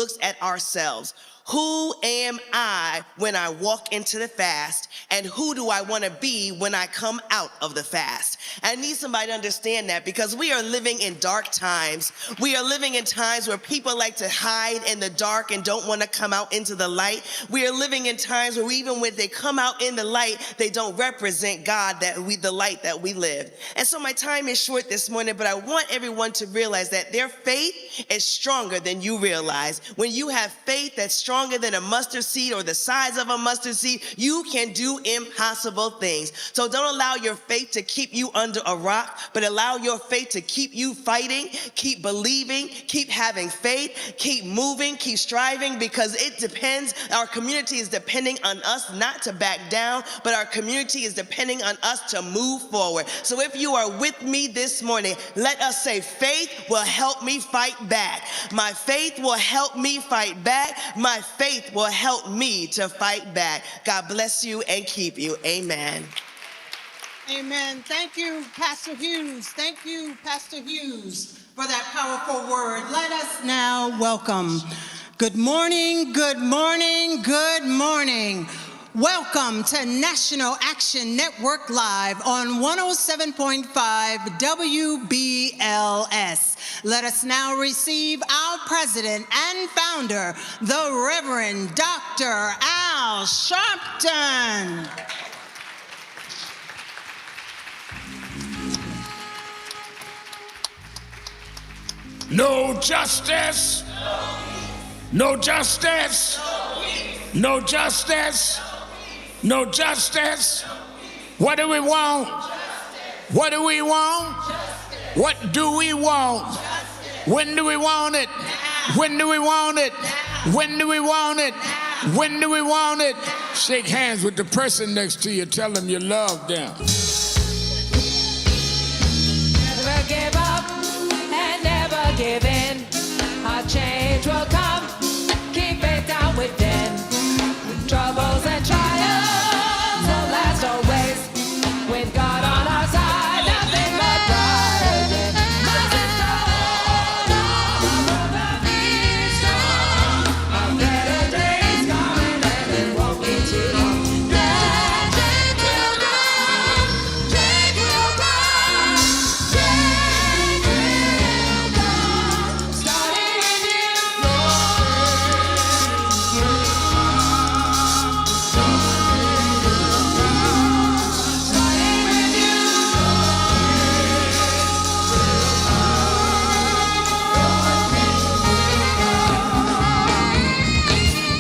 looks at ourselves. Who am I when I walk into the fast? And who do I want to be when I come out of the fast? I need somebody to understand that, because we are living in dark times. We are living in times where people like to hide in the dark and don't want to come out into the light. We are living in times where even when they come out in the light, they don't represent God, the light that we live. And so my time is short this morning, but I want everyone to realize that their faith is stronger than you realize. When you have faith that's stronger than a mustard seed or the size of a mustard seed, you can do impossible things. So don't allow your faith to keep you under a rock, but allow your faith to keep you fighting, keep believing, keep having faith, keep moving, keep striving, because it depends. Our community is depending on us not to back down, but our community is depending on us to move forward. So if you are with me this morning, let us say, faith will help me fight back. My faith will help me fight back. My faith will help me to fight back. God bless you and keep you. Amen. Amen. Thank you, Pastor Hughes. Thank you, Pastor Hughes, for that powerful word. Let us now welcome. Good morning, good morning, good morning. Welcome to National Action Network Live on 107.5 WBLS. Let us now receive our president and founder, the Reverend Dr. Al Sharpton. No justice, no justice, no justice, no justice. What do we want? What do we want? What do we want? When do we want it? When do we want it? When do we want it? When do we want it? Shake hands with the person next to you. Tell them you love them. Never give up and never give in. Our change will come. Keep it down within. Troubles and trials will last always. With God on our side, nothing but brighter days. My sister, hold on, my brother, be strong. Our better days coming and it won't be too long. That change will come, change will come, change will come. Starting with you,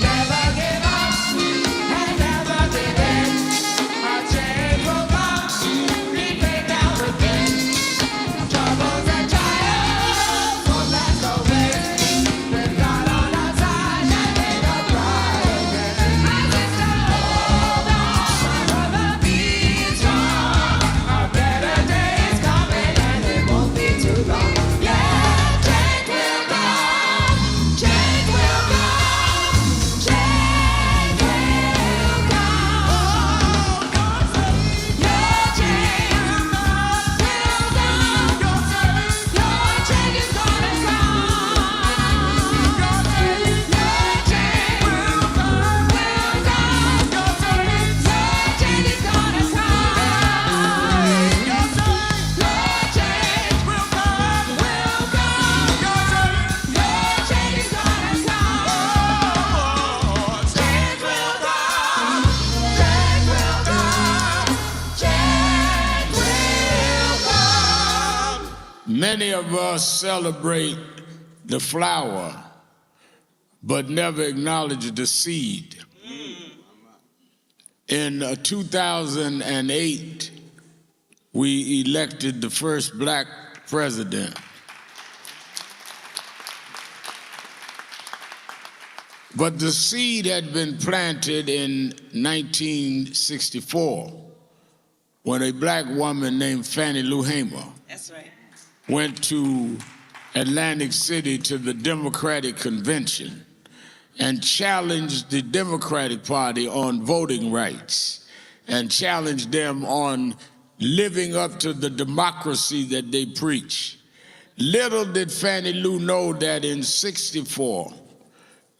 never give up and never give in. Our change will come, keep it down within. Troubles and trials won't last always. With God on our side, nothing but brighter days. My sister, hold on, my brother, be strong. Our better days coming and it won't be too long. Yeah, change will come, change will come, change will come. Your change will come, your change is gonna come. Your change will come, your change is gonna come. Your change will come, your change is gonna come. Change will come, change will come, change will come. Many of us celebrate the flower, but never acknowledge the seed. In 2008, we elected the first black president. But the seed had been planted in 1964 when a black woman named Fannie Lou Hamer That's right. went to Atlantic City to the Democratic Convention and challenged the Democratic Party on voting rights and challenged them on living up to the democracy that they preach. Little did Fannie Lou know that in '64,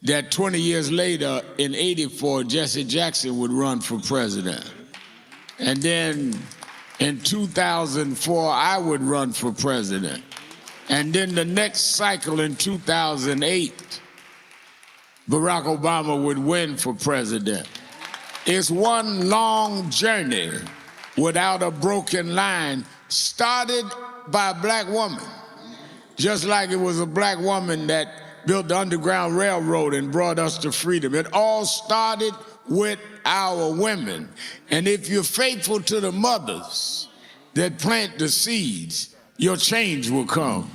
that 20 years later, in '84, Jesse Jackson would run for president. And then in 2004, I would run for president. And then the next cycle in 2008, Barack Obama would win for president. It's one long journey without a broken line, started by a black woman. Just like it was a black woman that built the Underground Railroad and brought us to freedom. It all started with our women. And if you're faithful to the mothers that plant the seeds, your change will come.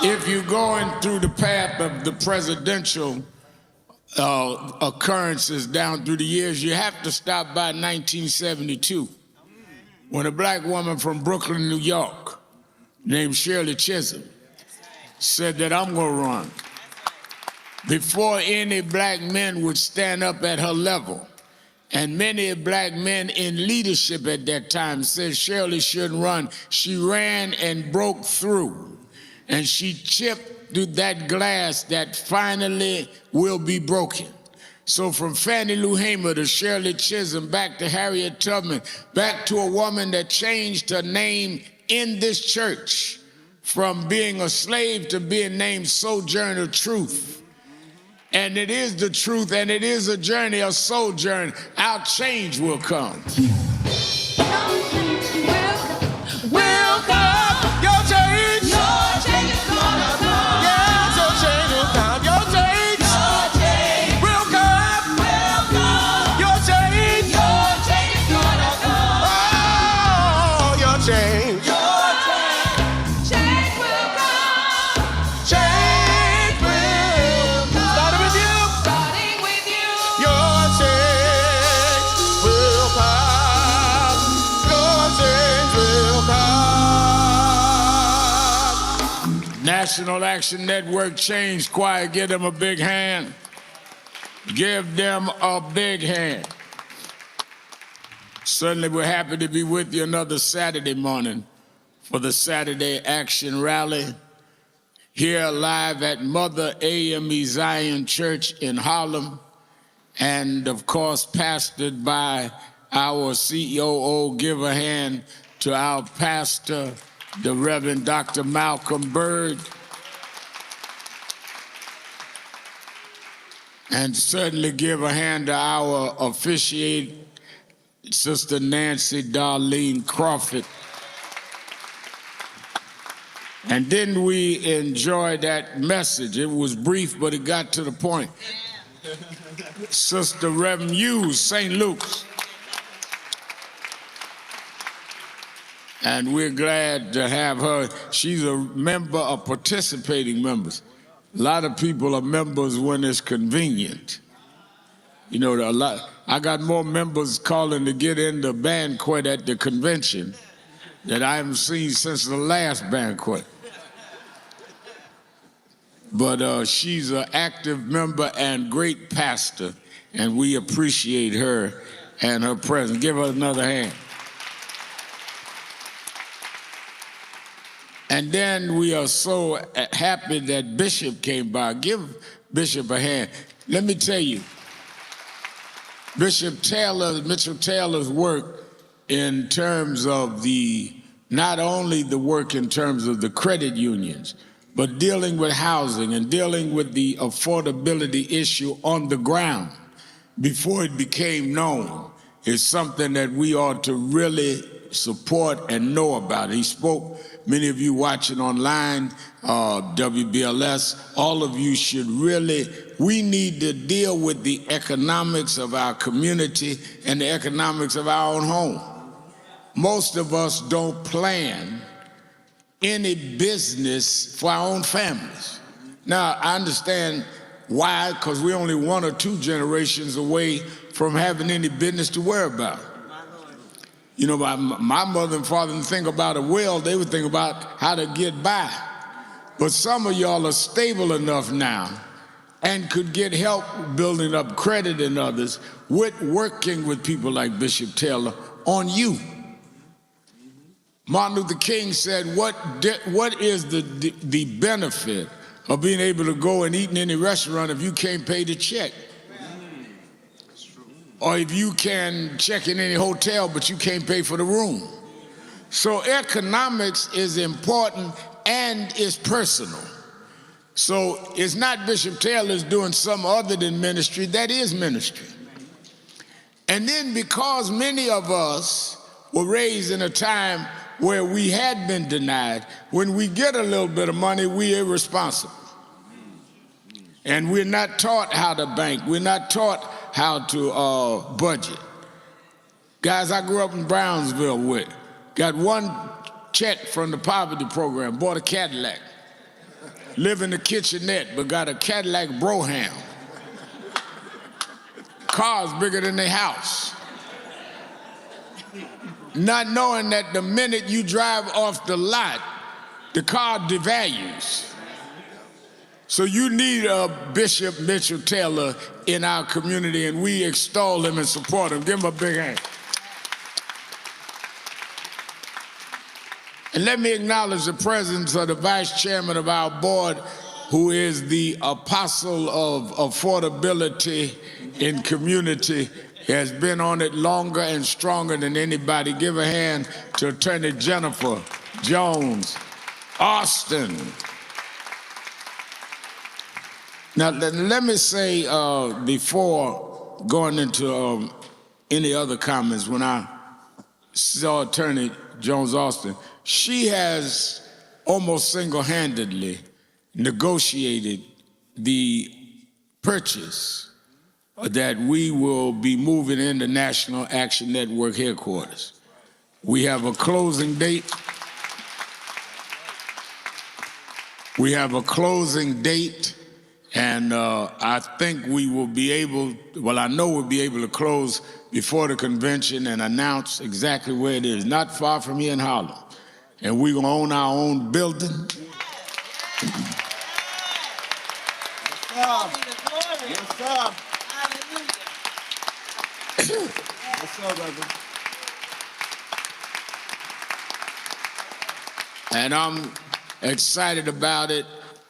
If you're going through the path of the presidential occurrences down through the years, you have to stop by 1972, when a black woman from Brooklyn, New York, named Shirley Chisholm, said that I'm gonna run. Before any black men would stand up at her level, and many black men in leadership at that time said Shirley shouldn't run, she ran and broke through. And she chipped through that glass that finally will be broken. So from Fannie Lou Hamer to Shirley Chisholm, back to Harriet Tubman, back to a woman that changed her name in this church from being a slave to being named Sojourner Truth. And it is the truth, and it is a journey, a sojourn. Our change will come. Will come. Your change. Your change is gonna come. Yes, your change will come. Your change. Your change will come. will come. Your change. Your change is gonna come. Oh, your change. Your change will come. Change will come. Starting with you. Starting with you. Your change will come. Your change will come. National Action Network Change Choir, give them a big hand. Give them a big hand. Certainly we're happy to be with you another Saturday morning for the Saturday Action Rally here live at Mother A.M.E. Zion Church in Harlem, and of course pastored by our COO. Give a hand to our pastor, the Reverend Dr. Malcolm Byrd. And certainly give a hand to our officiate, Sister Nancy Darlene Crawford. And didn't we enjoy that message? It was brief, but it got to the point. Sister Reverend Hughes, St. Luke's. And we're glad to have her. She's a member of participating members. A lot of people are members when it's convenient. You know, I got more members calling to get in the banquet at the convention that I haven't seen since the last banquet. But she's an active member and great pastor, and we appreciate her and her presence. Give her another hand. And then we are so happy that Bishop came by. Give Bishop a hand. Let me tell you, Mitchell Taylor's work in terms of not only the work in terms of the credit unions, but dealing with housing and dealing with the affordability issue on the ground before it became known is something that we ought to really support and know about. He spoke, many of you watching online, WBLS, all of you should we need to deal with the economics of our community and the economics of our own home. Most of us don't plan any business for our own families. Now, I understand why, because we're only 1 or 2 generations away from having any business to worry about. You know, my mother and father didn't think about a will, they would think about how to get by. But some of y'all are stable enough now and could get help building up credit in others with working with people like Bishop Taylor on you. Martin Luther King said, what is the benefit of being able to go and eat in any restaurant if you can't pay the check? Or if you can check in any hotel but you can't pay for the room. So economics is important and it's personal. So it's not Bishop Taylor's doing something other than ministry, that is ministry. And then because many of us were raised in a time where we had been denied, when we get a little bit of money, we're irresponsible. And we're not taught how to bank, we're not taught how to budget. Guys I grew up in Brownsville with, got one check from the poverty program, bought a Cadillac. Live in the kitchenette, but got a Cadillac Brougham. Cars bigger than their house. Not knowing that the minute you drive off the lot, the car devalues. So you need a Bishop Mitchell Taylor in our community, and we extol him and support him. Give him a big hand. And let me acknowledge the presence of the vice chairman of our board, who is the apostle of affordability in community. He has been on it longer and stronger than anybody. Give a hand to Attorney Jennifer Jones Austin. Now, let me say before going into any other comments, when I saw Attorney Jones Austin, she has almost single-handedly negotiated the purchase that we will be moving into National Action Network headquarters. We have a closing date. And I think we will be able, well, I know we'll be able to close before the convention and announce exactly where it is, not far from here in Harlem. And we're gonna own our own building. Yes, sir. Yes, sir, brother. And I'm excited about it.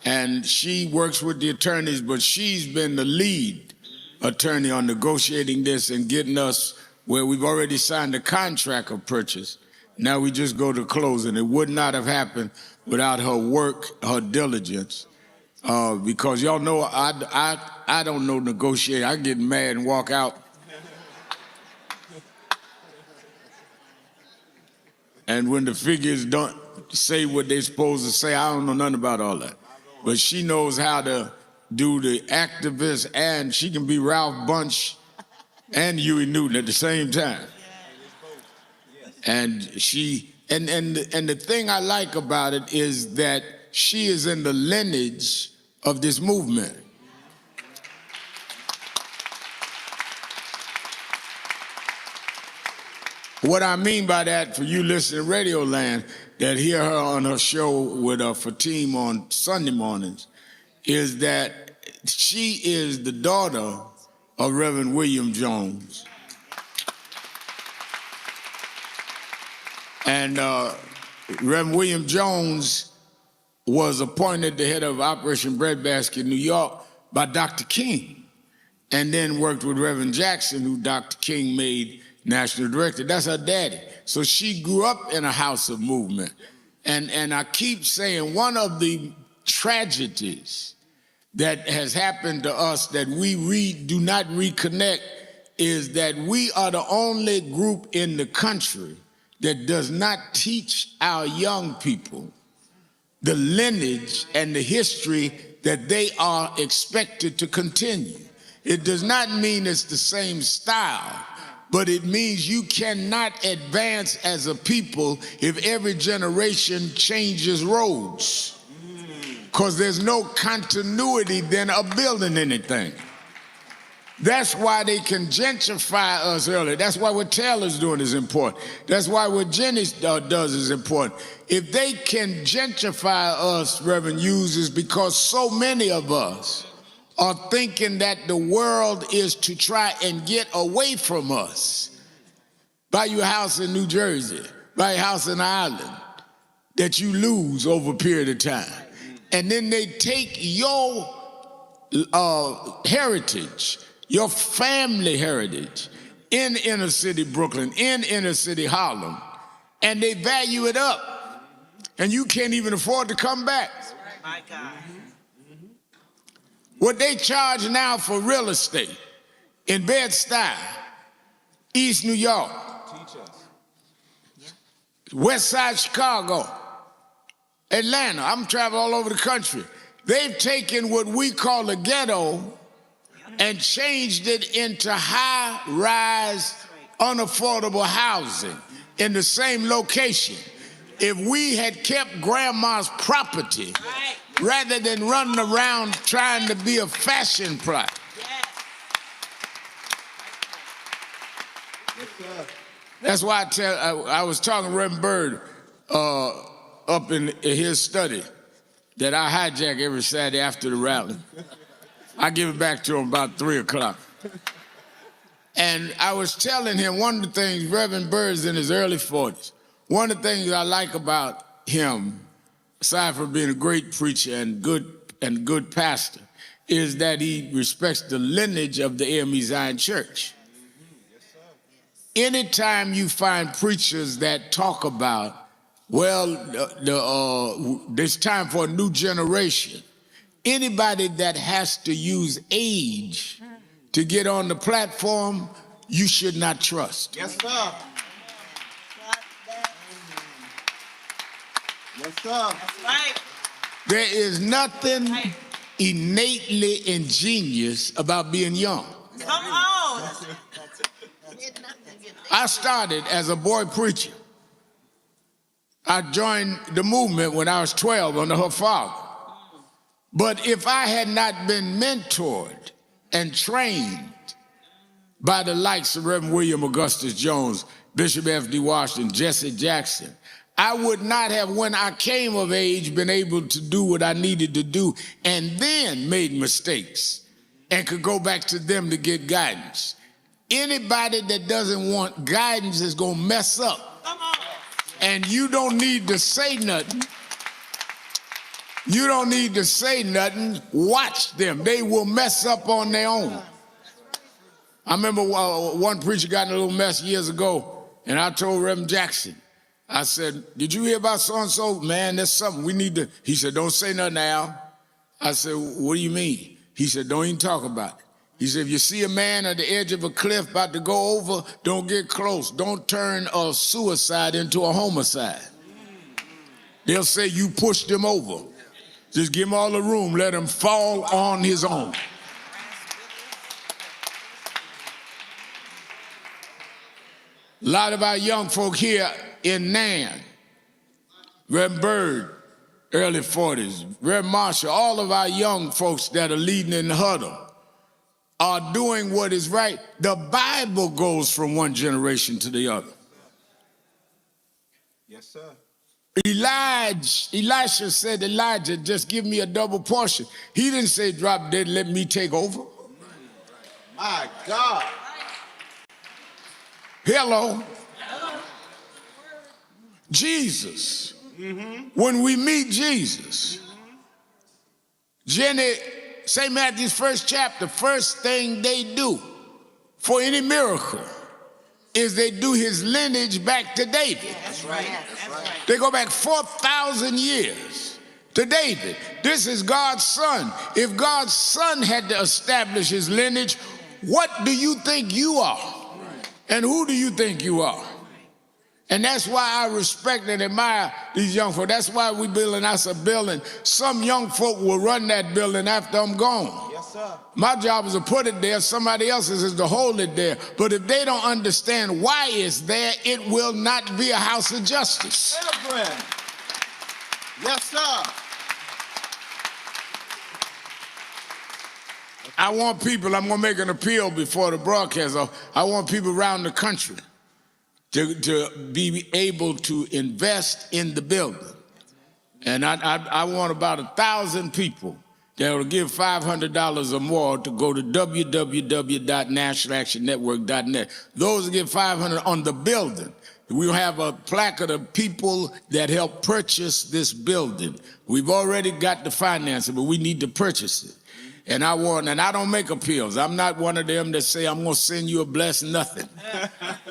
And she works with the attorneys, but she's been the lead attorney on negotiating this and getting us where we've already signed a contract of purchase. Now we just go to closing. It would not have happened without her work, her diligence, because y'all know I don't know negotiate. I get mad and walk out. And when the figures don't say what they're supposed to say, I don't know nothing about all that. But she knows how to do the activist, and she can be Ralph Bunche and Huey Newton at the same time. And the thing I like about it is that she is in the lineage of this movement. What I mean by that, for you listening to Radio Land, that hear her on her show with Fatim on Sunday mornings, is that she is the daughter of Reverend William Jones. And Reverend William Jones was appointed the head of Operation Breadbasket New York by Dr. King, and then worked with Reverend Jackson, who Dr. King made national director. That's her daddy. So she grew up in a house of movement. And I keep saying one of the tragedies that has happened to us that we do not reconnect is that we are the only group in the country that does not teach our young people the lineage and the history that they are expected to continue. It does not mean it's the same style, but it means you cannot advance as a people if every generation changes roads, because there's no continuity then of building anything. That's why they can gentrify us early. That's why what Taylor's doing is important. That's why what Jenny does is important. If they can gentrify us, Reverend Hughes, is because so many of us are thinking that the world is to try and get away from us. Buy you a house in New Jersey, buy a house in Ireland that you lose over a period of time. And then they take your heritage, your family heritage in inner city Brooklyn, in inner city Harlem, and they value it up. And you can't even afford to come back. My God. What they charge now for real estate in Bed-Stuy, East New York, West Side Chicago, Atlanta, I'm traveling all over the country. They've taken what we call the ghetto and changed it into high-rise, unaffordable housing in the same location. If we had kept grandma's property, rather than running around trying to be a fashion plot. That's why I was talking to Reverend Byrd up in his study that I hijack every Saturday after the rally. I give it back to him about 3 o'clock. And I was telling him one of the things, Reverend Byrd's in his early 40s, one of the things I like about him, aside from being a great preacher and good pastor, is that he respects the lineage of the A.M.E. Zion Church. Anytime you find preachers that talk about, well, there's time for a new generation, anybody that has to use age to get on the platform, you should not trust. Yes, sir. Yes, sir. That's right. There is nothing innately ingenious about being young. Come on. I started as a boy preacher. I joined the movement when I was 12 under her father. But if I had not been mentored and trained by the likes of Reverend William Augustus Jones, Bishop F.D. Washington, Jesse Jackson, I would not have, when I came of age, been able to do what I needed to do and then made mistakes and could go back to them to get guidance. Anybody that doesn't want guidance is going to mess up. Come on. And you don't need to say nothing. You don't need to say nothing. Watch them. They will mess up on their own. I remember one preacher got in a little mess years ago, and I told Reverend Jackson, I said, did you hear about so-and-so? Man, there's something we need to. He said, don't say nothing, Al. I said, what do you mean? He said, don't even talk about it. He said, if you see a man at the edge of a cliff about to go over, don't get close. Don't turn a suicide into a homicide. They'll say you pushed him over. Just give him all the room. Let him fall on his own. A lot of our young folk here in Nan, Reverend Byrd, early 40s, Reverend Marshall, all of our young folks that are leading in the huddle are doing what is right. The Bible goes from one generation to the other. Yes, sir. Elisha said, Elijah, just give me a double portion. He didn't say drop dead, let me take over. My God. Hello. Jesus. When we meet Jesus, Jenny, St. Matthew's first chapter, first thing they do for any miracle is they do his lineage back to David. That's right. That's right. They go back 4,000 years to David. This is God's son. If God's son had to establish his lineage, what do you think you are? And who do you think you are? And that's why I respect and admire these young folk. That's why we building us a building. Some young folk will run that building after I'm gone. Yes, sir. My job is to put it there. Somebody else's is to hold it there. But if they don't understand why it's there, it will not be a house of justice. Reverend. Yes, sir. I want people, I'm going to make an appeal before the broadcast. I want people around the country to be able to invest in the building. And I want about 1,000 people that will give $500 or more to go to www.nationalactionnetwork.net. Those will give $500 on the building. We'll have a placard of people that help purchase this building. We've already got the financing, but we need to purchase it. And I don't make appeals. I'm not one of them that say, I'm going to send you a blessing, nothing.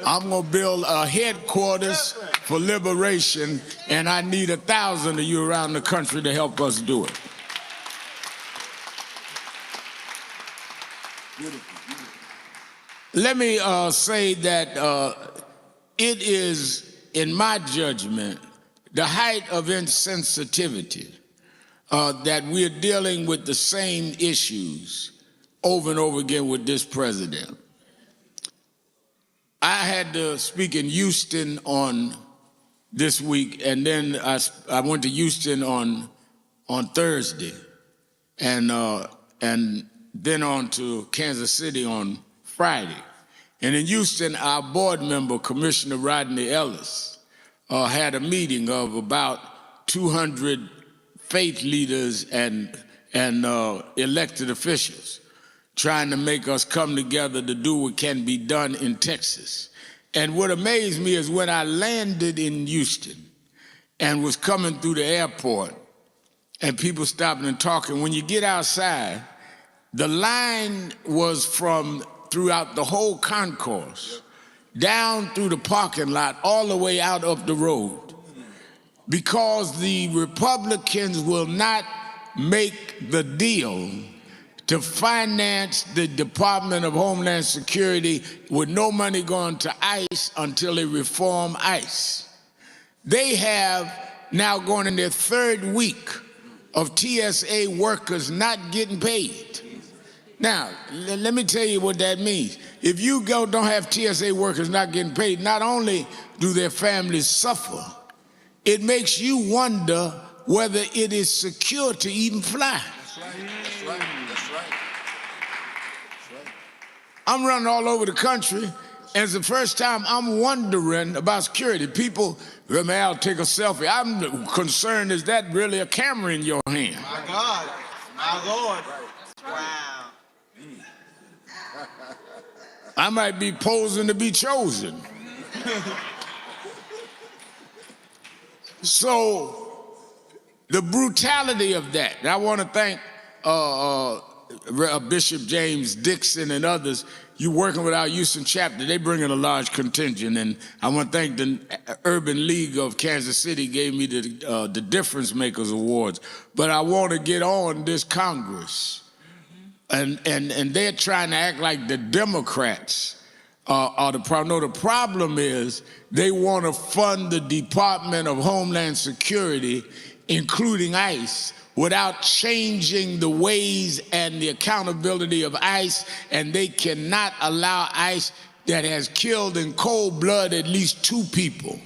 I'm going to build a headquarters for liberation, and I need 1,000 of you around the country to help us do it. Let me say that it is, in my judgment, the height of insensitivity that we're dealing with the same issues over and over again with this president. I had to speak in Houston on this week, and then I went to Houston on Thursday, and then on to Kansas City on Friday. And in Houston, our board member, Commissioner Rodney Ellis, had a meeting of about 200 faith leaders and elected officials trying to make us come together to do what can be done in Texas. And what amazed me is when I landed in Houston and was coming through the airport and people stopping and talking, when you get outside, the line was from throughout the whole concourse, down through the parking lot, all the way out up the road, because the Republicans will not make the deal to finance the Department of Homeland Security with no money going to ICE until they reform ICE. They have now going in their third week of TSA workers not getting paid. Now, let me tell you what that means. If you don't have TSA workers not getting paid, not only do their families suffer, it makes you wonder whether it is secure to even fly. That's right. That's right. That's right. I'm running all over the country, and it's the first time I'm wondering about security. People, man, I'll take a selfie. I'm concerned, is that really a camera in your hand? My God. My Lord. Wow. I might be posing to be chosen. So the brutality of that, and I want to thank Bishop James Dixon and others. You working with our Houston chapter, they bring in a large contingent, and I want to thank the Urban League of Kansas City gave me the Difference Makers Awards. But I want to get on this Congress. And they're trying to act like the Democrats are the problem. No, the problem is they want to fund the Department of Homeland Security, including ICE, without changing the ways and the accountability of ICE, and they cannot allow ICE that has killed in cold blood at least 2 people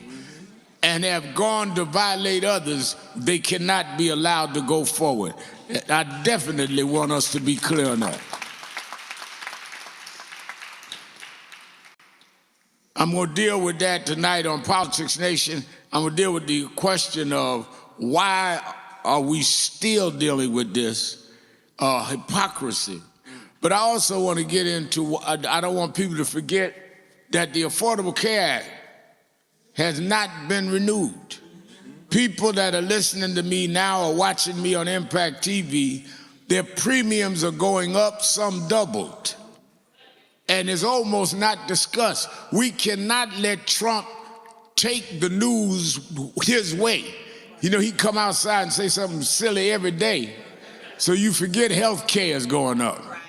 and have gone to violate others, they cannot be allowed to go forward. I definitely want us to be clear on that. I'm going to deal with that tonight on Politics Nation. I'm going to deal with the question of why are we still dealing with this hypocrisy. But I also want to get into, I don't want people to forget that the Affordable Care Act has not been renewed. People that are listening to me now or watching me on Impact TV, their premiums are going up, some doubled. And it's almost not discussed. We cannot let Trump take the news his way. You know, he come outside and say something silly every day, so you forget health care is going up. Right.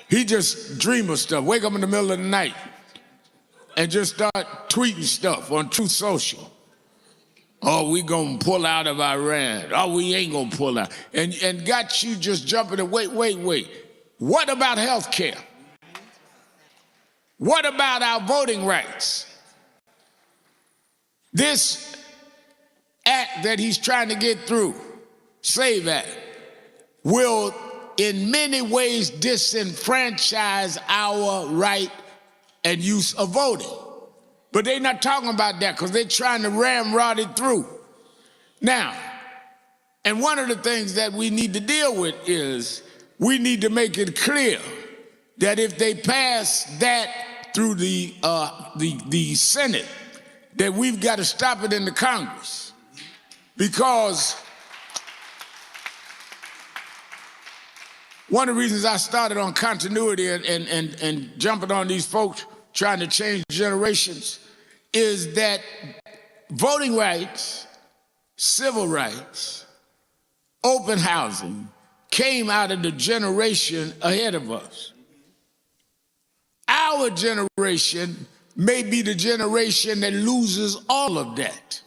He just dream of stuff, wake up in the middle of the night and just start tweeting stuff on Truth Social. Oh, we gonna pull out of Iran. Oh, we ain't gonna pull out. And got you just jumping and wait. What about health care? What about our voting rights? This act that he's trying to get through, SAVE Act, will in many ways disenfranchise our right and use of voting. But they're not talking about that because they're trying to ramrod it through. Now, and one of the things that we need to deal with is we need to make it clear that if they pass that through the Senate, that we've got to stop it in the Congress. Because one of the reasons I started on continuity and jumping on these folks trying to change generations is that voting rights, civil rights, open housing came out of the generation ahead of us. Our generation may be the generation that loses all of that.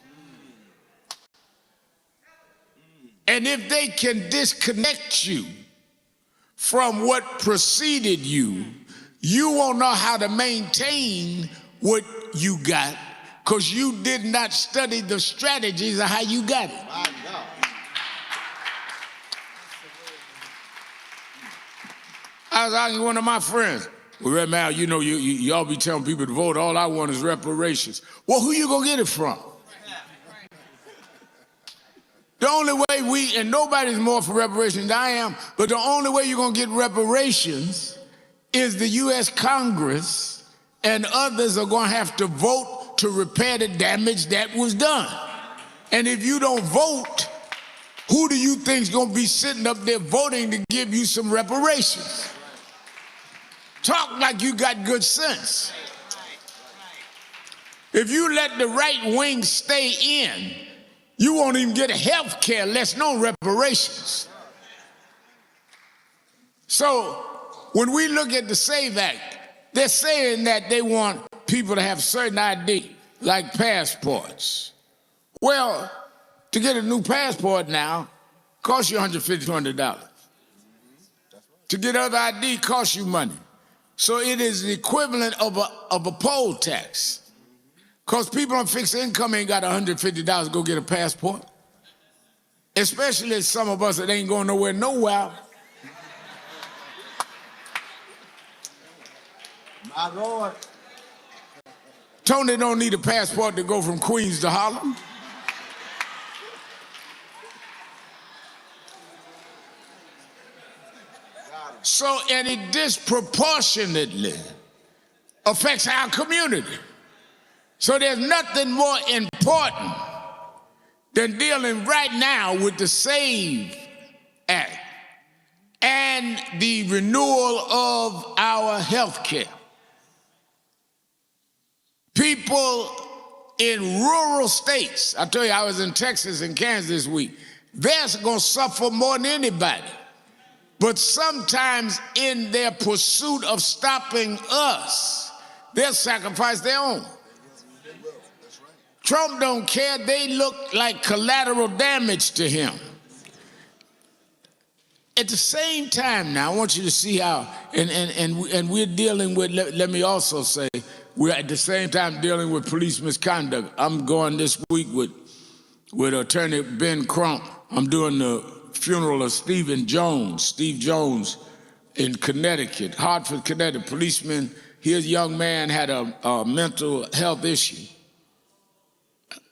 And if they can disconnect you from what preceded you, you won't know how to maintain what you got because you did not study the strategies of how you got it. I was asking one of my friends, well, Red Mal, you know, y'all be telling people to vote, all I want is reparations. Well, who you gonna get it from? The only way and nobody's more for reparations than I am, but the only way you're gonna get reparations is the U.S. Congress and others are gonna have to vote to repair the damage that was done. And if you don't vote, who do you think's gonna be sitting up there voting to give you some reparations? Talk like you got good sense. If you let the right wing stay in, you won't even get health care, less known reparations. So when we look at the SAVE Act, they're saying that they want people to have certain ID, like passports. Well, to get a new passport now costs you $150, $200. To get other ID costs you money. So it is the equivalent of a poll tax. Because people on fixed income ain't got $150 to go get a passport. Especially some of us that ain't going nowhere. My Lord. Tony don't need a passport to go from Queens to Harlem. So, and it disproportionately affects our community. So there's nothing more important than dealing right now with the SAVE Act and the renewal of our health care. People in rural states, I tell you, I was in Texas and Kansas this week, they're gonna suffer more than anybody. But sometimes in their pursuit of stopping us, they'll sacrifice their own. Trump don't care, they look like collateral damage to him. At the same time now, I want you to see how, and we're dealing with, let me also say, we're at the same time dealing with police misconduct. I'm going this week with Attorney Ben Crump. I'm doing the funeral of Steve Jones in Connecticut, Hartford, Connecticut. Policeman, his young man had a mental health issue.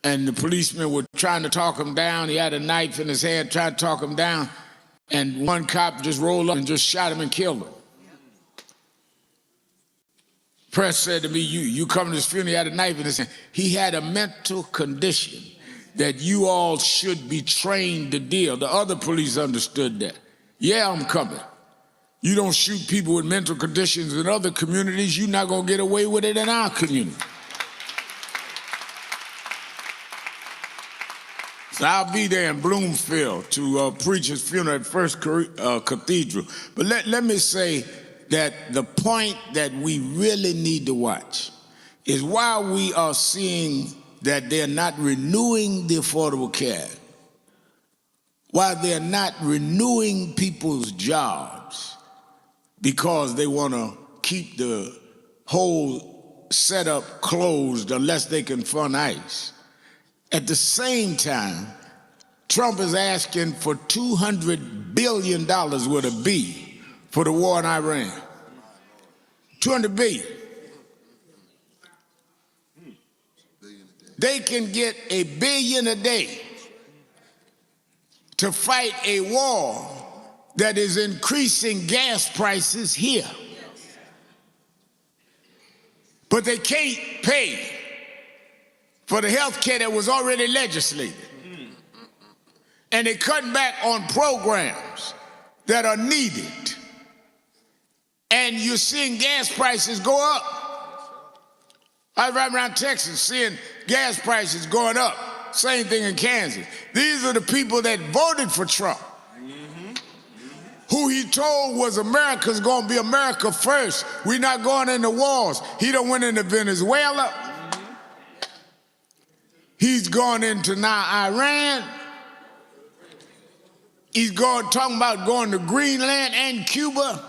And the policemen were trying to talk him down. He had a knife in his hand, trying to talk him down. And one cop just rolled up and just shot him and killed him. Press said to me, you come to this funeral, he had a knife in his hand. He had a mental condition that you all should be trained to deal. The other police understood that. Yeah, I'm coming. You don't shoot people with mental conditions in other communities, you're not gonna get away with it in our community. So I'll be there in Bloomfield to preach his funeral at First Cathedral. But let me say that the point that we really need to watch is while we are seeing that they're not renewing the Affordable Care Act, while they're not renewing people's jobs because they want to keep the whole setup closed unless they can fund ICE. At the same time, Trump is asking for $200 billion with a B for the war in Iran. $200 billion. They can get $1 billion a day to fight a war that is increasing gas prices here. But they can't pay for the health care that was already legislated. And they're cutting back on programs that are needed. And you're seeing gas prices go up. I ride around Texas seeing gas prices going up. Same thing in Kansas. These are the people that voted for Trump. Who he told was America's going to be America first. We're not going into wars. He done went into Venezuela. He's gone into now Iran. He's talking about going to Greenland and Cuba.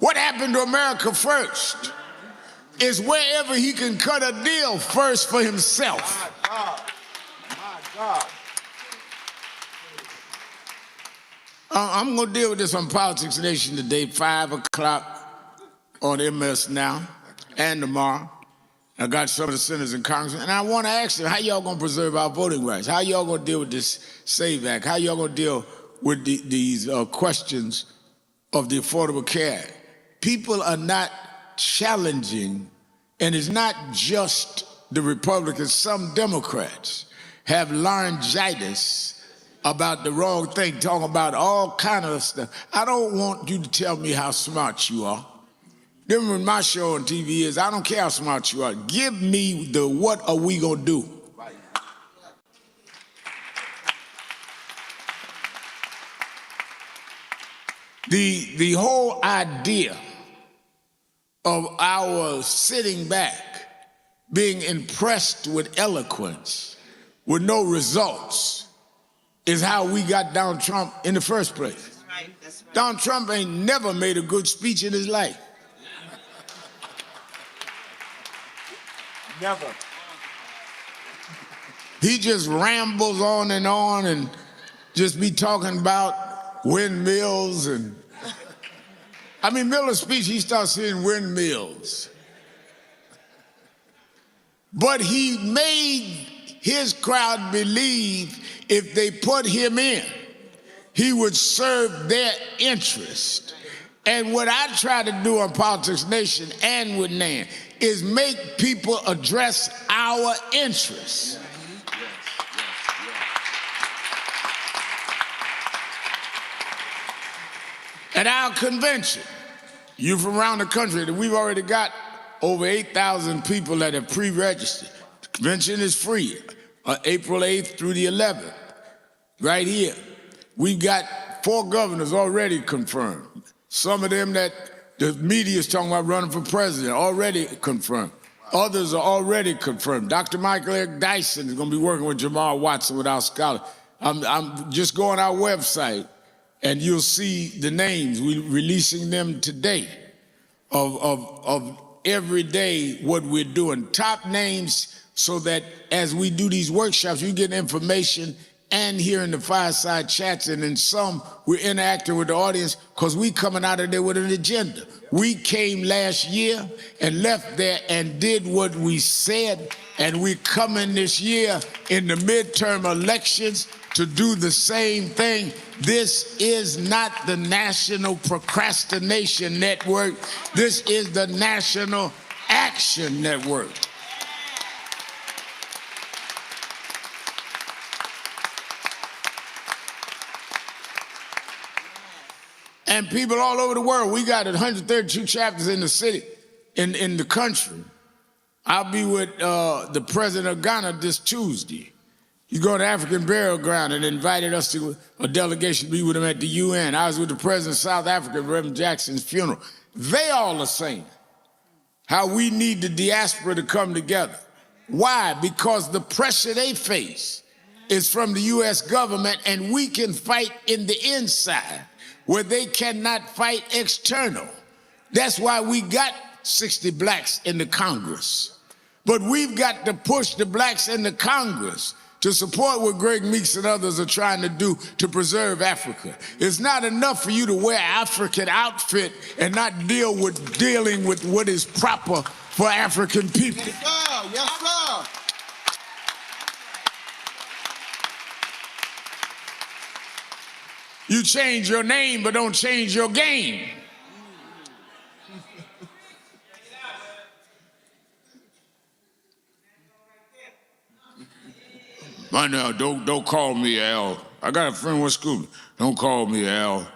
What happened to America first? Is wherever he can cut a deal first for himself. My God. My God. I'm going to deal with this on Politics Nation today, 5 o'clock on MS Now and tomorrow. I got some of the senators and congressmen, and I want to ask them, how y'all going to preserve our voting rights? How y'all going to deal with this SAVE Act? How y'all going to deal with these questions of the Affordable Care Act? People are not challenging, and it's not just the Republicans. Some Democrats have laryngitis about the wrong thing, talking about all kind of stuff. I don't want you to tell me how smart you are. Then when my show on TV is, I don't care how smart you are. Give me the what are we gonna do? The whole idea of our sitting back, being impressed with eloquence, with no results, is how we got Donald Trump in the first place. Right, that's right. Donald Trump ain't never made a good speech in his life. Never. He just rambles on and just be talking about windmills and, I mean, middle of speech, he starts saying windmills. But he made his crowd believe if they put him in, he would serve their interest. And what I try to do on Politics Nation and with Nan is make people address our interests. At our convention, you from around the country, we've already got over 8,000 people that have pre-registered. The convention is free, April 8th through the 11th, right here. We've got 4 governors already confirmed. Some of them that the media is talking about running for president, already confirmed. Others are already confirmed. Dr. Michael Eric Dyson is going to be working with Jamal Watson with our scholars. I'm just going on our website, and you'll see the names. We're releasing them today of every day what we're doing. Top names so that as we do these workshops, you get information and here in the fireside chats, and in some, we're interacting with the audience because we coming out of there with an agenda. We came last year and left there and did what we said, and we're coming this year in the midterm elections to do the same thing. This is not the National Procrastination Network. This is the National Action Network. And people all over the world, we got 132 chapters in the city, in the country. I'll be with the president of Ghana this Tuesday. He's going to African Burial Ground and invited us to a delegation to be with him at the UN. I was with the president of South Africa, Reverend Jackson's funeral. They all are saying how we need the diaspora to come together. Why? Because the pressure they face is from the U.S. government, and we can fight in the inside where they cannot fight external. That's why we got 60 blacks in the Congress. But we've got to push the blacks in the Congress to support what Greg Meeks and others are trying to do to preserve Africa. It's not enough for you to wear African outfit and not dealing with what is proper for African people. Yes, sir. Yes, sir. You change your name, but don't change your game. Right now, don't call me Al. I got a friend with school. Don't call me Al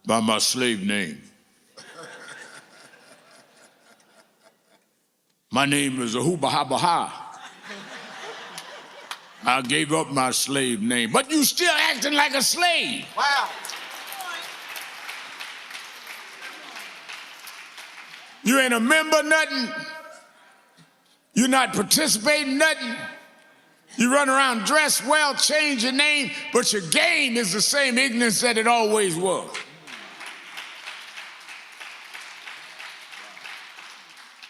by my slave name. My name is Ahubaha. I gave up my slave name, but you still acting like a slave. Wow. You ain't a member, nothing. You're not participating, nothing. You run around dressed well, change your name, but your game is the same ignorance that it always was.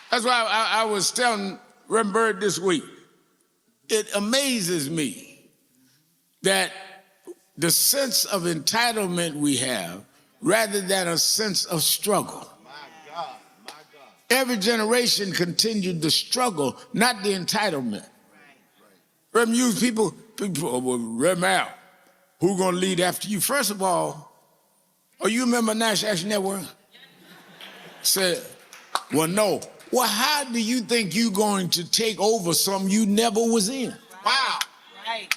That's why I was telling Reverend Byrd this week, it amazes me that the sense of entitlement we have rather than a sense of struggle. My God. My God. Every generation continued the struggle, not the entitlement. Reverend Hughes, people, well, Reverend Al, who gonna lead after you? First of all, you remember National Action Network? Said, well, no. Well, how do you think you're going to take over something you never was in? Wow. Right.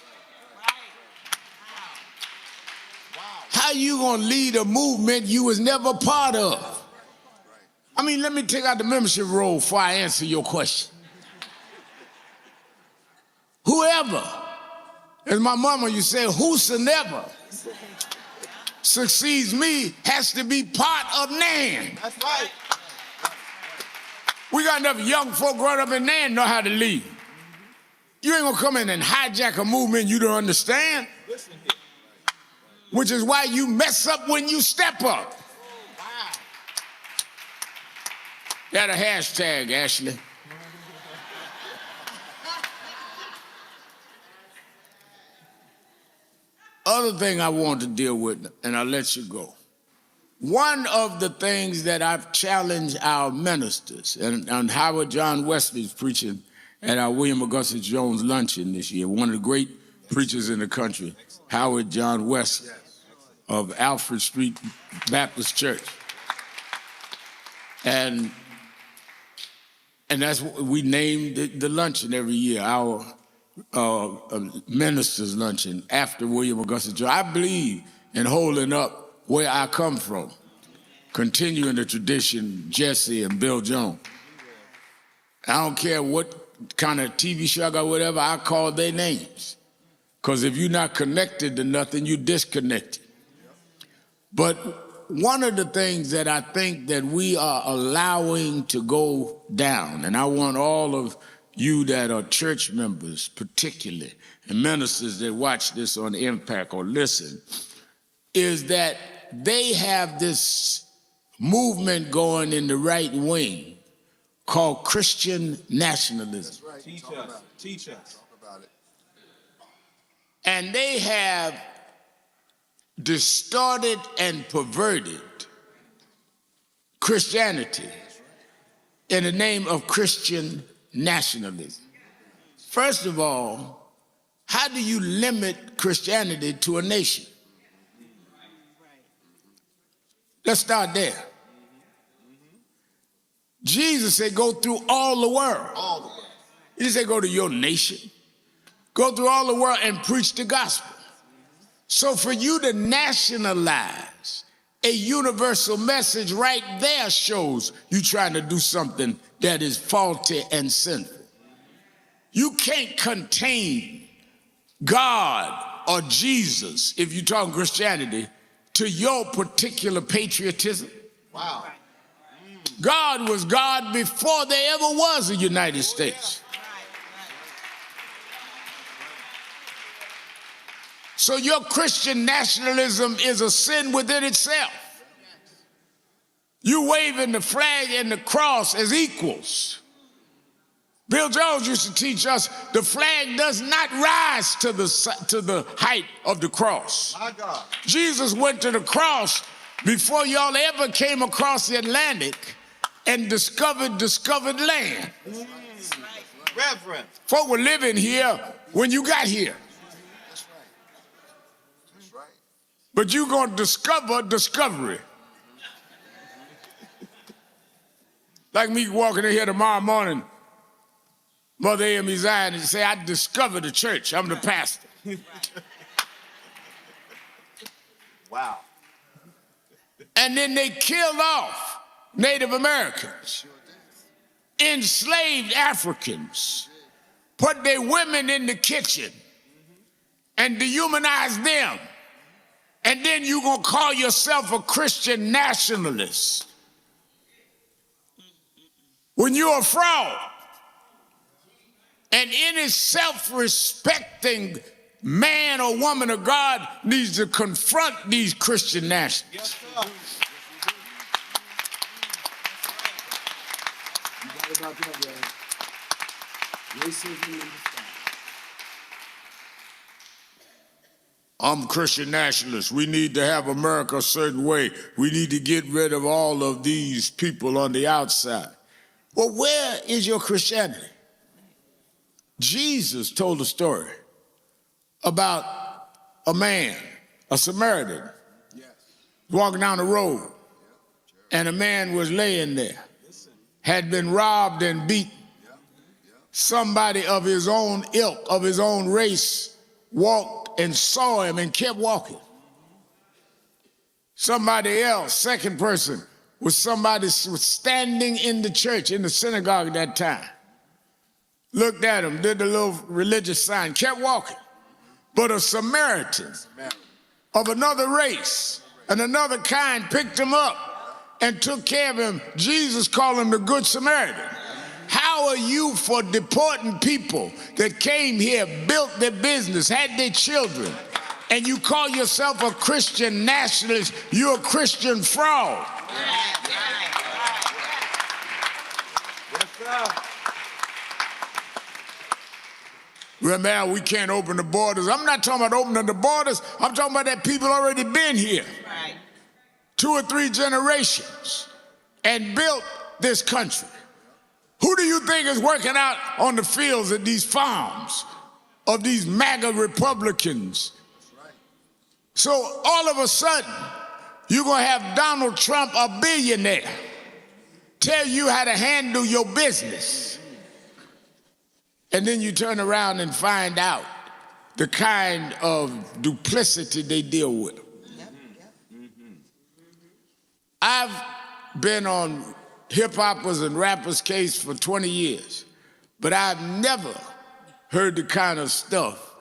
How you gonna lead a movement you was never part of? I mean, let me take out the membership roll before I answer your question. Whoever, as my mama used to say, whosoever succeeds me has to be part of Nan. That's right. We got enough young folk growing up in Nan know how to lead. You ain't gonna come in and hijack a movement you don't understand. Listen here. Which is why you mess up when you step up. Wow. Got a hashtag, Ashley. Other thing I want to deal with, and I'll let you go. One of the things that I've challenged our ministers, and Howard John Wesley's preaching at our William Augustus Jones luncheon this year, one of the great preachers in the country, Howard John Wesley of Alfred Street Baptist Church. And that's what we named the luncheon every year, our ministers' luncheon after William Augustus Jones. I believe in holding up where I come from, continuing the tradition, Jesse and Bill Jones. I don't care what kind of TV show I got, whatever, I call their names. Because if you're not connected to nothing, you're disconnected. But one of the things that I think that we are allowing to go down, and I want all of you that are church members particularly, and ministers that watch this on Impact or listen, is that they have this movement going in the right wing called Christian nationalism. Right. Teach us. Teach us. Talk about it. And they have distorted and perverted Christianity in the name of Christian nationalism. First of all, how do you limit Christianity to a nation? Let's start there. Jesus said, go through all the world. All the way. He didn't say go to your nation. Go through all the world and preach the gospel. So for you to nationalize a universal message right there shows you trying to do something that is faulty and sinful. You can't contain God or Jesus, if you're talking Christianity, to your particular patriotism. Wow. God was God before there ever was a United States. So your Christian nationalism is a sin within itself. You waving the flag and the cross as equals, Bill Jones used to teach us the flag does not rise to the height of the cross. My God. Jesus went to the cross before y'all ever came across the Atlantic and discovered land. Reverend. Folk were living here when you got here. That's right. That's right. But you're going to discover discovery. Like me walking in here tomorrow morning, Mother A.M.E. Zion, and say, I discovered the church. I'm the pastor. Wow. And then they killed off Native Americans, enslaved Africans, put their women in the kitchen and dehumanized them. And then you're going to call yourself a Christian nationalist when you're a fraud. And any self-respecting man or woman of God needs to confront these Christian nationalists. Yes, sir. About that, racism in the sky. I'm a Christian nationalist. We need to have America a certain way. We need to get rid of all of these people on the outside. Well, where is your Christianity? Jesus told a story about a man, a Samaritan, walking down the road, and a man was laying there, had been robbed and beaten. Somebody of his own ilk, of his own race, walked and saw him and kept walking. Somebody else, second person, was somebody was standing in the church, in the synagogue at that time. Looked at him, did the little religious sign, kept walking. But a Samaritan of another race and another kind picked him up and took care of him. Jesus called him the Good Samaritan. How are you for deporting people that came here, built their business, had their children, and you call yourself a Christian nationalist? You're a Christian fraud. Yes, sir. Remember, we can't open the borders. I'm not talking about opening the borders. I'm talking about that people already been here. Right. 2 or 3 generations and built this country. Who do you think is working out on the fields at these farms of these MAGA Republicans? So all of a sudden, you're going to have Donald Trump, a billionaire, tell you how to handle your business. And then you turn around and find out the kind of duplicity they deal with. I've been on hip-hoppers and rappers' case for 20 years, but I've never heard the kind of stuff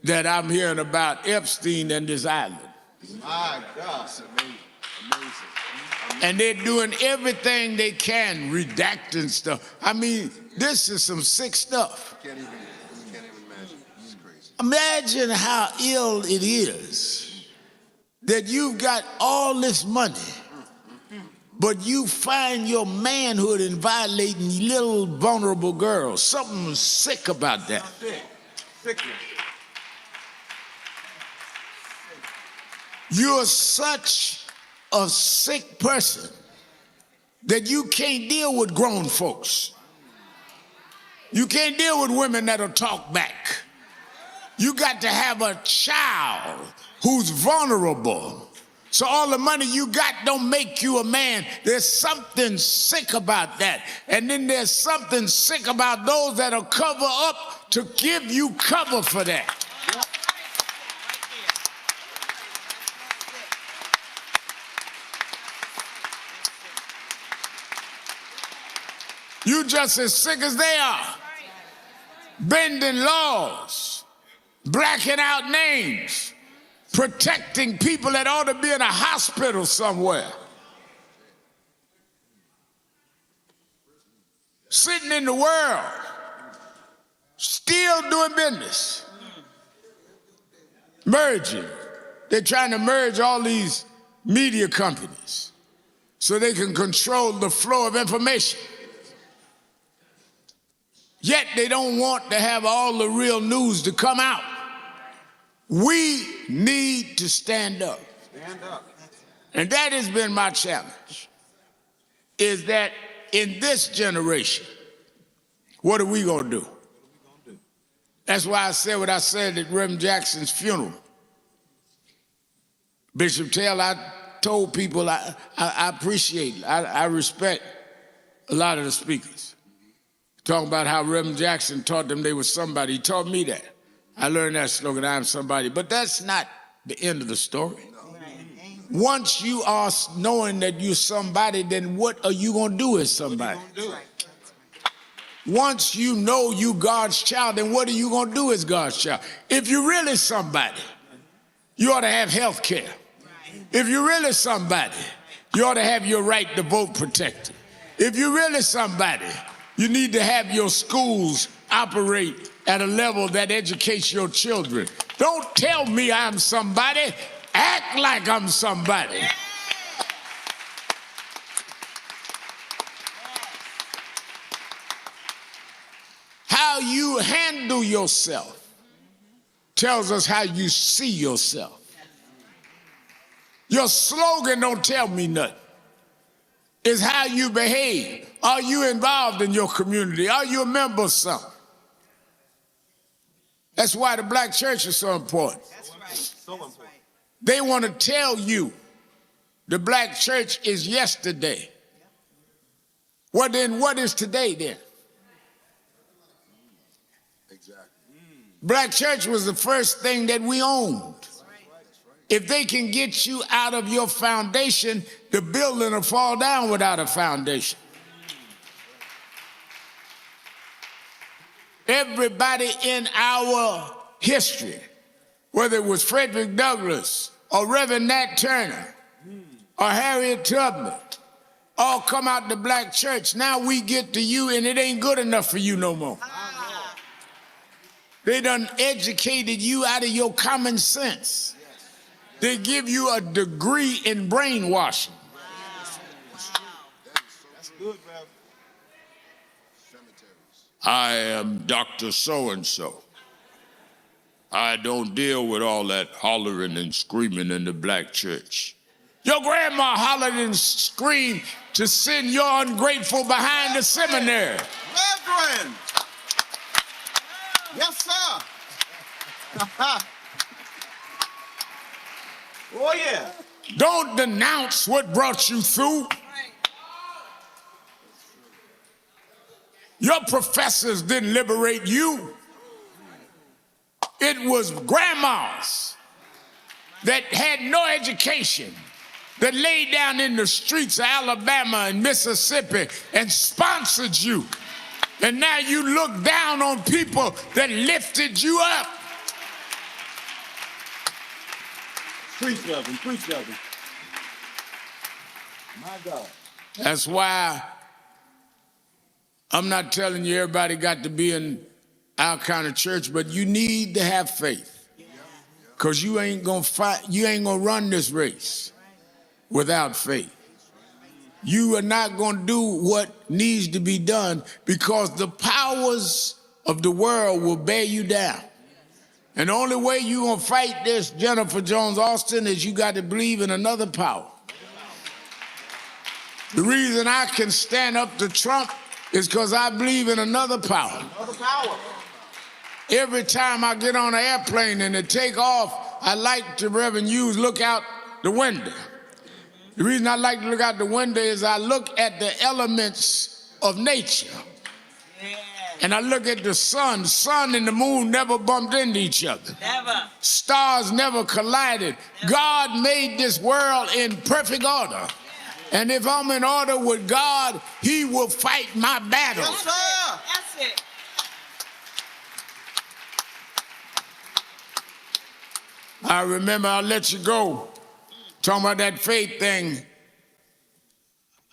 that I'm hearing about Epstein and this island. My God. Amazing. And they're doing everything they can, redacting stuff. I mean, this is some sick stuff. Can't even imagine. It's crazy. Imagine how ill it is that you've got all this money, but you find your manhood in violating little vulnerable girls. Something sick about that. Sickness. You're such a sick person that you can't deal with grown folks. You can't deal with women that'll talk back. You got to have a child who's vulnerable. So all the money you got don't make you a man. There's something sick about that. And then there's something sick about those that'll cover up to give you cover for that. You just as sick as they are. Bending laws, blacking out names, protecting people that ought to be in a hospital somewhere. Sitting in the world, still doing business. Merging. They're trying to merge all these media companies so they can control the flow of information. yet they don't want to have all the real news to come out. We need to stand up. Stand up. And that has been my challenge, is that in this generation, what are we going to do? That's why I said what I said at Reverend Jackson's funeral. Bishop Taylor, I told people I appreciate, I respect a lot of the speakers. Talking about how Reverend Jackson taught them they were somebody. He taught me that. I learned that slogan, I am somebody. But that's not the end of the story. Once you are knowing that you're somebody, then what are you going to do as somebody? Once you know you God's child, then what are you going to do as God's child? If you're really somebody, you ought to have health care. If you're really somebody, you ought to have your right to vote protected. If you're really somebody, you need to have your schools operate at a level that educates your children. Don't tell me I'm somebody. Act like I'm somebody. How you handle yourself tells us how you see yourself. Your slogan don't tell me nothing. It's how you behave. Are you involved in your community? Are you a member of something? That's why the black church is so important. That's right. So important. They want to tell you the black church is yesterday. Well, then what is today then? Exactly. Black church was the first thing that we owned. If they can get you out of your foundation, the building will fall down without a foundation. Everybody in our history, whether it was Frederick Douglass or Reverend Nat Turner or Harriet Tubman, all come out the black church. Now we get to you and it ain't good enough for you no more. They done educated you out of your common sense. They give you a degree in brainwashing. That's good, man. I am Dr. So-and-so. I don't deal with all that hollering and screaming in the black church. Your grandma hollered and screamed to send your ungrateful behind the seminary. Reverend! Yes, sir. Oh, yeah. Don't denounce what brought you through. Your professors didn't liberate you. It was grandmas that had no education that laid down in the streets of Alabama and Mississippi and sponsored you. And now you look down on people that lifted you up. Preach, Reverend. Preach, Reverend. My God. That's why I'm not telling you everybody got to be in our kind of church, but you need to have faith. Because you ain't gonna fight, you ain't gonna run this race without faith. You are not gonna do what needs to be done because the powers of the world will bear you down. And the only way you're gonna fight this, Jennifer Jones Austin, is you got to believe in another power. The reason I can stand up to Trump is because I believe in another power. Another power. Every time I get on an airplane and to take off, I like to, Reverend Hughes, look out the window. The reason I like to look out the window is I look at the elements of nature. And I look at the sun. The sun and the moon never bumped into each other. Never. Stars never collided. God made this world in perfect order. And if I'm in order with God, he will fight my battles. Yes, sir. That's it. I remember, I'll let you go, talking about that faith thing.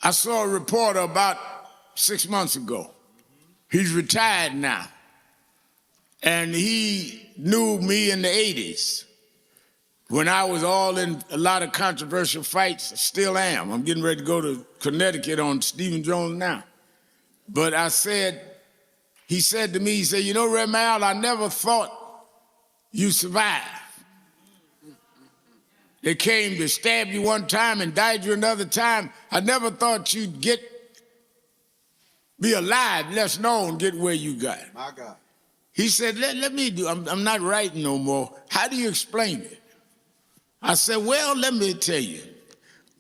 I saw a reporter about 6 months ago. He's retired now. And he knew me in the 80s when I was all in a lot of controversial fights. I still am. I'm getting ready to go to Connecticut on Stephen Jones now. But I said, he said to me, he said, you know, Reverend Al, I never thought you survived. They came to stab you one time and died you another time. I never thought you'd be alive, less known, get where you got. My God. He said, let me do, I'm not writing no more. How do you explain it? I said, well, let me tell you.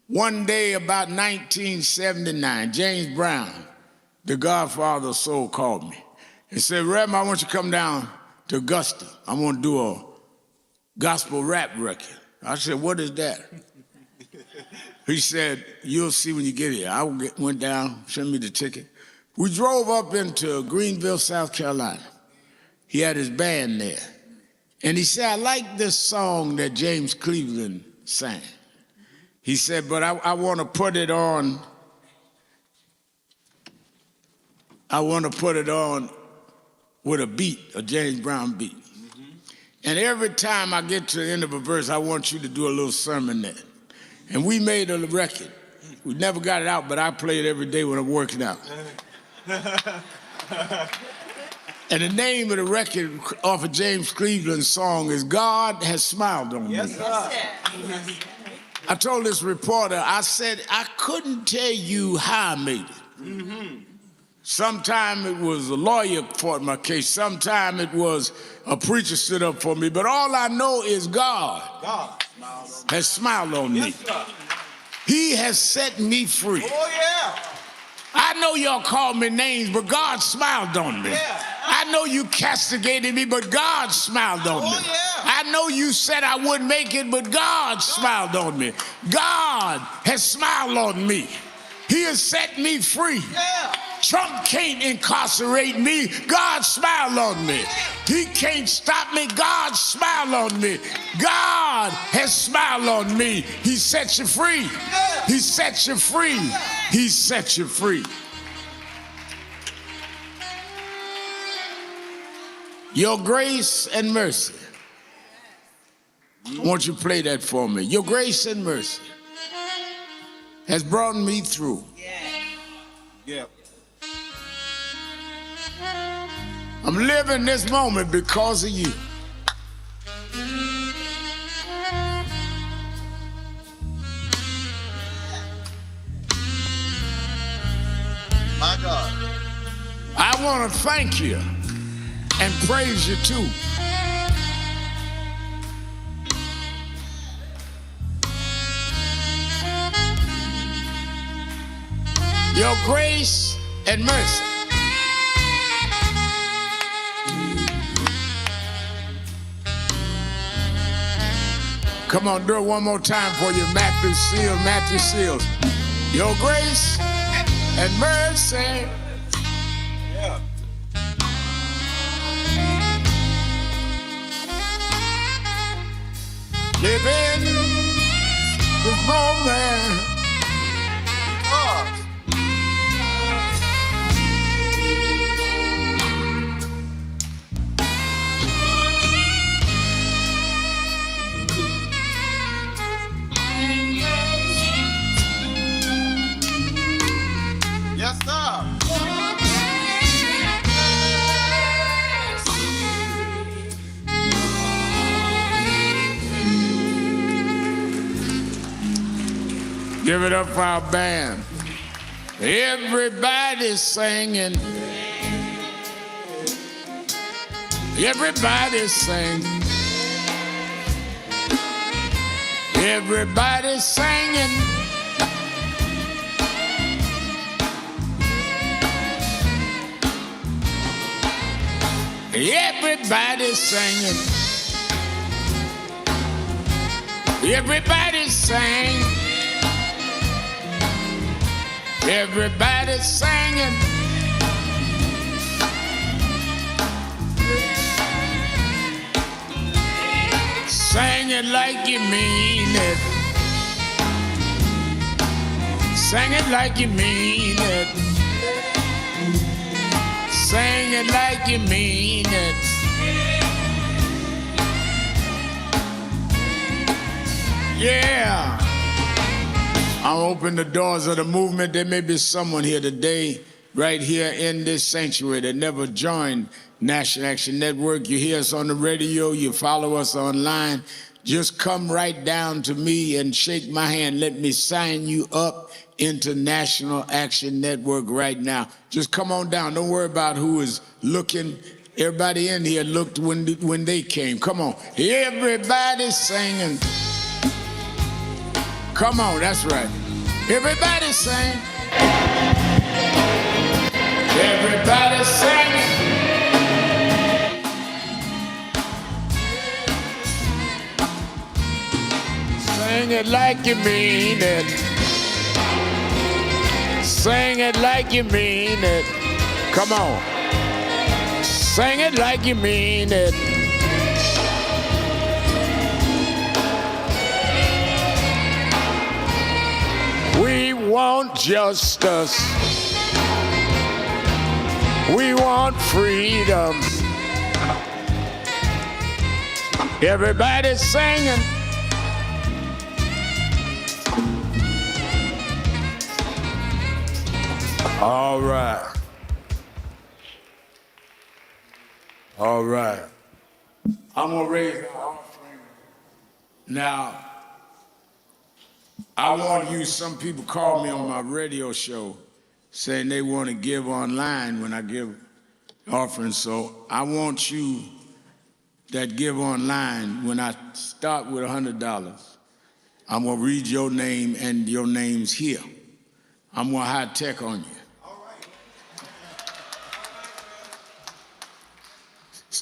One day about 1979, James Brown, the Godfather of Soul, called me and said, Reverend, I want you to come down to Augusta. I want to do a gospel rap record. I said, what is that? He said, you'll see when you get here. I went down, sent me the ticket. We drove up into Greenville, South Carolina. He had his band there. And he said, I like this song that James Cleveland sang. He said, but I want to put it on, with a beat, a James Brown beat. And every time I get to the end of a verse, I want you to do a little sermon there. And we made a record. We never got it out, but I play it every day when I'm working out. And the name of the record off of James Cleveland's song is God Has Smiled on Me. Yes, sir. I told this reporter, I said, I couldn't tell you how I made it. Sometime it was a lawyer fought my case. Sometime it was a preacher stood up for me. But all I know is God has smiled on me. Yes, sir. He has set me free. Oh, yeah. I know y'all call me names, but God smiled on me. Yeah. I know you castigated me, but God smiled on me. Oh, yeah. I know you said I wouldn't make it, but God smiled on me. God has smiled on me. He has set me free. Yeah. Trump can't incarcerate me. God smiled on me. He can't stop me. God smiled on me. God has smiled on me. He set you free. He set you free. He set you free. Your grace and mercy. I want you to play that for me. Your grace and mercy has brought me through. Yeah. I'm living this moment because of you. My God. I want to thank you and praise you too. Your grace and mercy. Come on, do it one more time for you, Matthew Seals, Matthew Seals. Your grace and mercy. Yeah. Living this moment. Oh. Yes, sir. Give it up for our band. Everybody's singing. Everybody's singing. Everybody's singing. Everybody's singing. Everybody's singing. Everybody's singing. Sing it like you mean it. Sing it like you mean it. Sing it like you mean it. Yeah. I'll open the doors of the movement. There may be someone here today right here in this sanctuary that never joined National Action Network, you hear us on the radio, you follow us online, just come right down to me and shake my hand. Let me sign you up into National Action Network right now. Just come on down. Don't worry about who is looking. Everybody in here looked when they came. Come on. Everybody singing. Come on, that's right. Everybody sing. Everybody singing. Sing it like you mean it. Sing it like you mean it. Come on. Sing it like you mean it. We want justice. We want freedom. Everybody's singing. All right. All right. I'm going to raise the offering. Now, I want you, some people call me on my radio show saying they want to give online when I give offerings. So I want you that give online, when I start with $100, I'm going to read your name and your name's here. I'm going to high tech on you.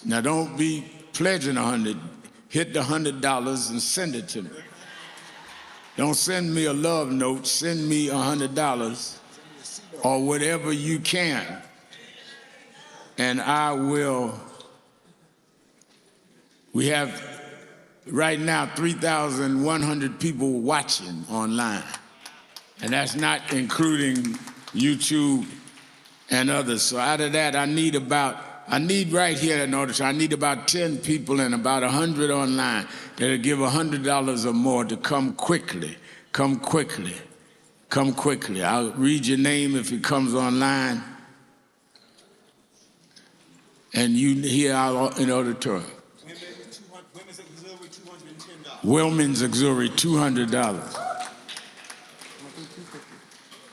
Now don't be pledging 100. Hit the $100 and send it to me. Don't send me a love note. Send me $100 or whatever you can, and I will. We have right now 3,100 people watching online, and that's not including YouTube and others. So out of that, I need right here in order, so I need about 10 people and about 100 online that'll give $100 or more to come quickly. Come quickly. Come quickly. I'll read your name if it comes online. And you here in auditorium. Women's Auxiliary, $210. Women's Auxiliary, $200.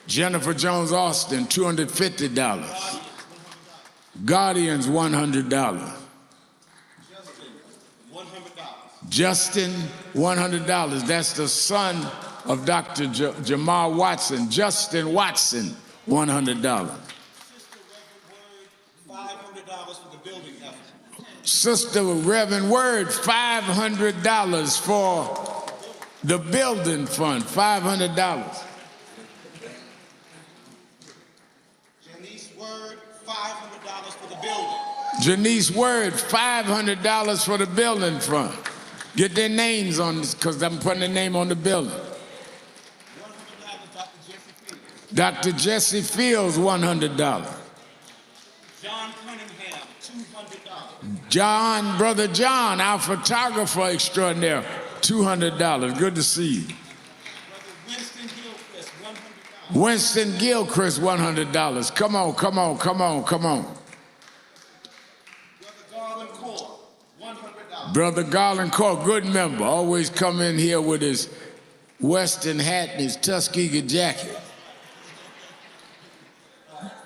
Jennifer Jones Austin, $250. Guardians, $100. Justin, $100. That's the son of Dr. Jamal Watson. Justin Watson, $100. $500 for the building effort. Sister Reverend Word, $500 for the building fund, $500. Janice Word, $500 for the building fund. Get their names on this, because I'm putting their name on the building. Dr. Jesse Fields, $100. John Cunningham, $200. John, Brother John, our photographer extraordinaire, $200. Good to see you. Winston Gilchrist, $100. Come on, come on, come on, come on. Brother Garland Core, good member, always come in here with his Western hat and his Tuskegee jacket.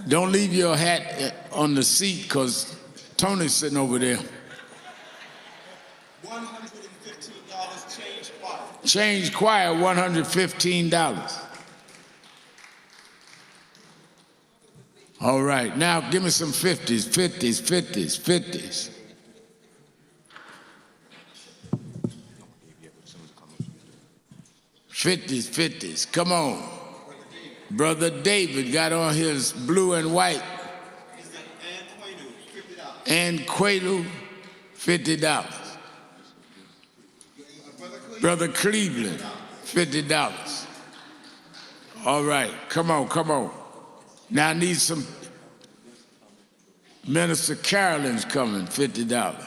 Don't leave your hat on the seat, because Tony's sitting over there. $115 change choir. Change choir, $115. All right, now give me some 50s, 50s, 50s, 50s. $50s, come on. Brother David got on his blue and white. And Quayle, $50. Brother Cleveland, $50. All right, come on, come on. Now I need some. Minister Carolyn's coming, $50.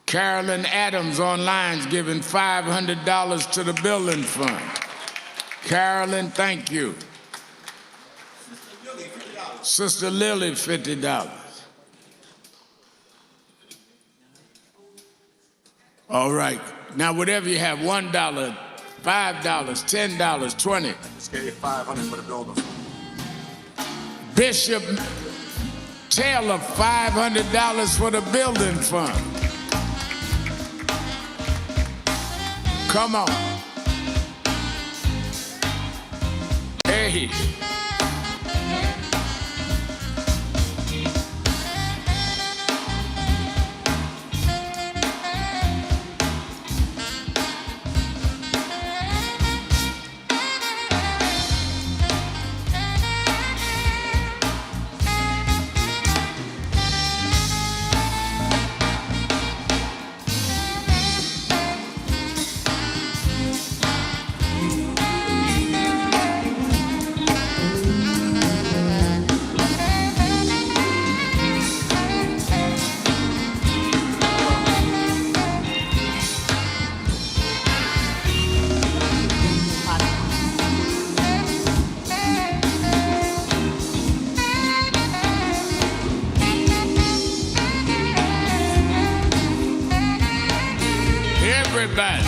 Carolyn Adams online's giving $500 to the building fund. Carolyn, thank you. Sister Lily, $50. All right. Now, whatever you have, $1, $5, $10, $20. Just gave you 500 for the building. Bishop Taylor, $500 for the building fund. Come on. Hey. Everybody.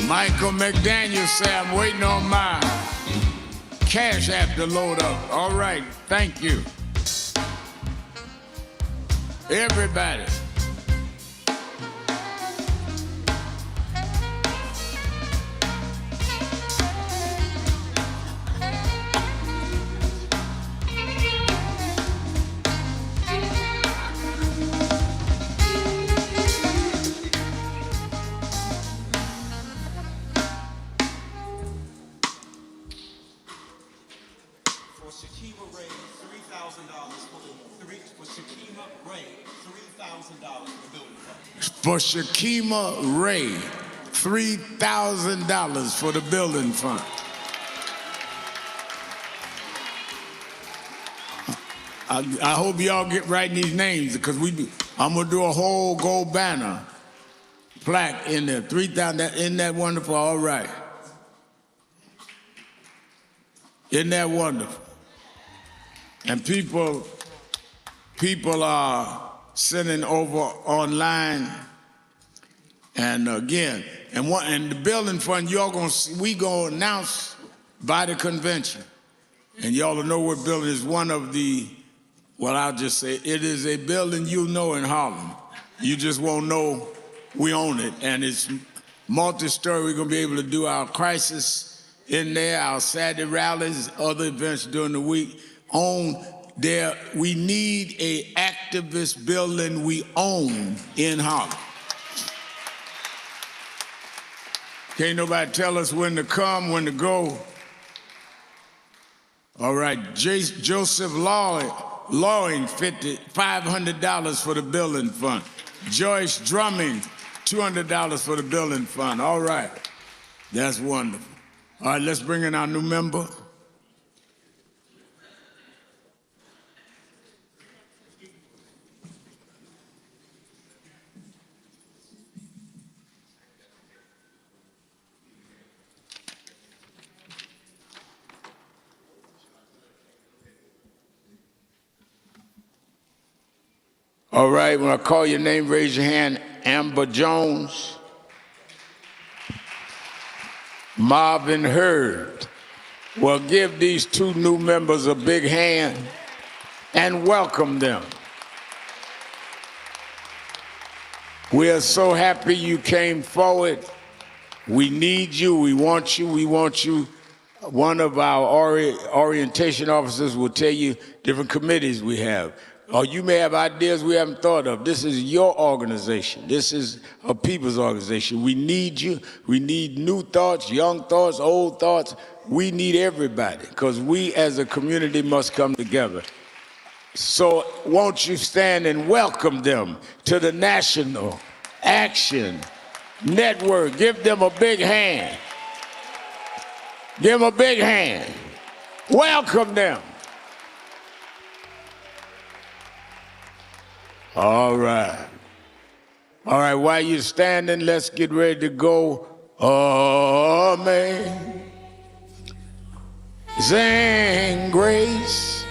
Michael McDaniel said, I'm waiting on my cash app to load up. All right, thank you. Everybody. For Shakima Ray, $3,000 for the building fund. I hope y'all get writing these names because I'm gonna do a whole gold banner plaque in there. 3,000. Isn't that wonderful? All right. Isn't that wonderful? And people are sending over online. And again, and the building fund, we gonna announce by the convention, and y'all will know what building is. One of the, well, I'll just say it is a building you know in Harlem. You just won't know we own it, and it's multi-story. We're gonna be able to do our crisis in there, our Saturday rallies, other events during the week. On there, we need a activist building we own in Harlem. Can't nobody tell us when to come, when to go. All right, Joseph Loring, $500 for the building fund. Joyce Drumming, $200 for the building fund. All right, that's wonderful. All right, let's bring in our new member. All right, when I call your name, raise your hand. Amber Jones. Marvin Hurd. Well, give these two new members a big hand and welcome them. We are so happy you came forward. We need you, we want you, we want you. One of our orientation officers will tell you different committees we have. Or you may have ideas we haven't thought of. This is your organization. This is a people's organization. We need you. We need new thoughts, young thoughts, old thoughts. We need everybody because we as a community must come together. So won't you stand and welcome them to the National Action Network. Give them a big hand. Give them a big hand. Welcome them. All right. All right, while you're standing, let's get ready to go. Amen. Sing grace,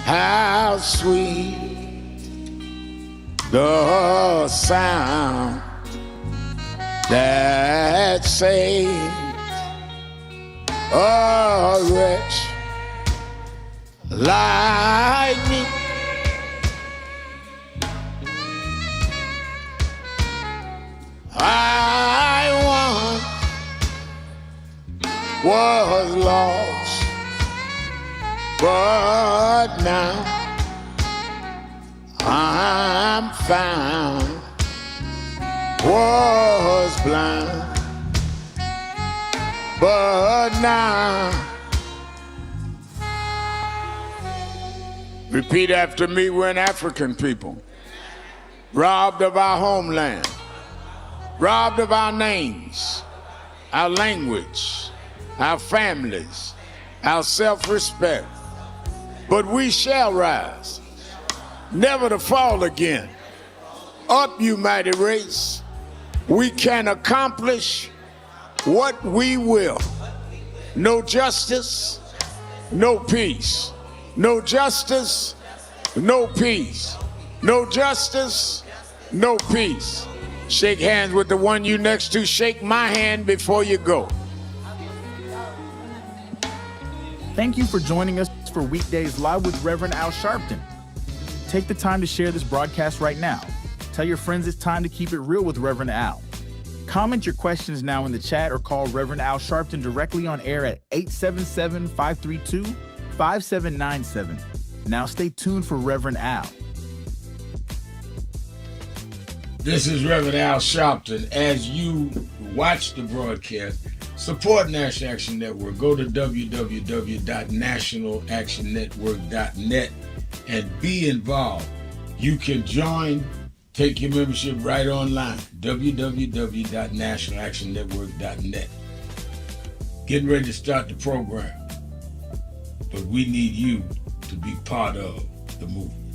how sweet the sound that saved a wretch like me. I once was lost, but now I'm found. Was blind, but now. Repeat after me. We're an African people, robbed of our homeland, robbed of our names, our language, our families, our self-respect. But we shall rise, never to fall again. Up, you mighty race. We can accomplish what we will. No justice, no peace. No justice, no peace. No justice, no peace. Shake hands with the one you next to. Shake my hand before you go. Thank you for joining us for Weekdays Live with Reverend Al Sharpton. Take the time to share this broadcast right now. Tell your friends it's time to keep it real with Reverend Al. Comment your questions now in the chat or call Reverend Al Sharpton directly on air at 877-532-5797. Now stay tuned for Reverend Al. This is Reverend Al Sharpton. As you watch the broadcast, support National Action Network. Go to www.nationalactionnetwork.net and be involved. You can join, take your membership right online, www.nationalactionnetwork.net. Getting ready to start the program, but we need you to be part of the movement.